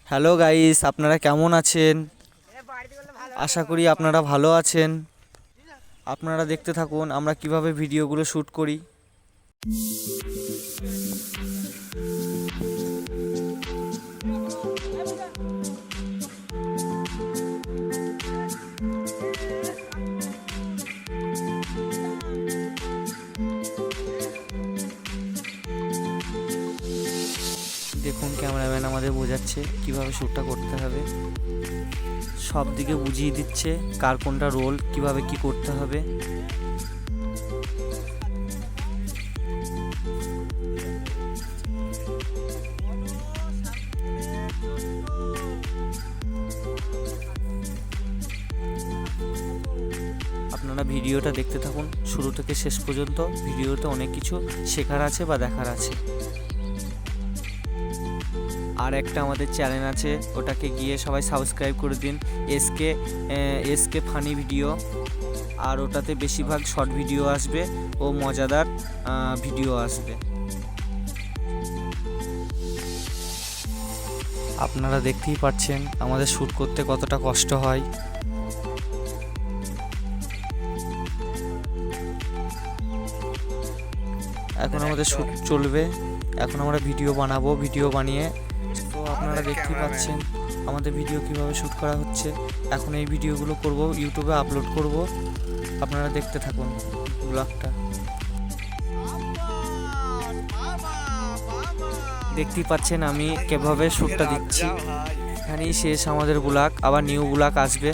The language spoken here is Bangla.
হ্যালো গাইস, আপনারা কেমন আছেন? আশা করি আপনারা ভালো আছেন। আপনারা দেখতে থাকুন আমরা কিভাবে ভিডিওগুলো শ্যুট করি। দেখুন ক্যামেরাম্যান আমাদের বোঝাচ্ছে কিভাবে শ্যুটটা করতে হবে, সব দিকে বুঝিয়ে দিচ্ছে কার কোনটা রোল, কিভাবে কি করতে হবে। আপনারা ভিডিওটা দেখতে থাকুন শুরু থেকে শেষ পর্যন্ত। ভিডিওতে অনেক কিছু শেখার আছে বা দেখার আছে। আর একটা আমাদের চ্যানেল আছে, ওটাকে গিয়ে সবাই সাবস্ক্রাইব করে দিন, এসকে ফানি ভিডিও। আর ওটাতে বেশিরভাগ শর্ট ভিডিও আসবে ও মজাদার ভিডিও আসবে। আপনারা দেখতেই পাচ্ছেন আমাদের শ্যুট করতে কতটা কষ্ট হয়। এখন আমাদের শ্যুট চলবে, এখন আমরা ভিডিও বানাবো। ভিডিও বানিয়ে তো আপনারা দেখতেই পাচ্ছেন আমাদের ভিডিও কিভাবে শ্যুট করা হচ্ছে। এখন এই ভিডিওগুলো করব, ইউটিউবে আপলোড করব। আপনারা দেখতে থাকুন ব্লগটা। দেখতেই পাচ্ছেন আমি কিভাবে শ্যুটটা দিচ্ছি। এখানেই শেষ আমাদের ব্লগ, আবার নিউ ব্লগ আসবে।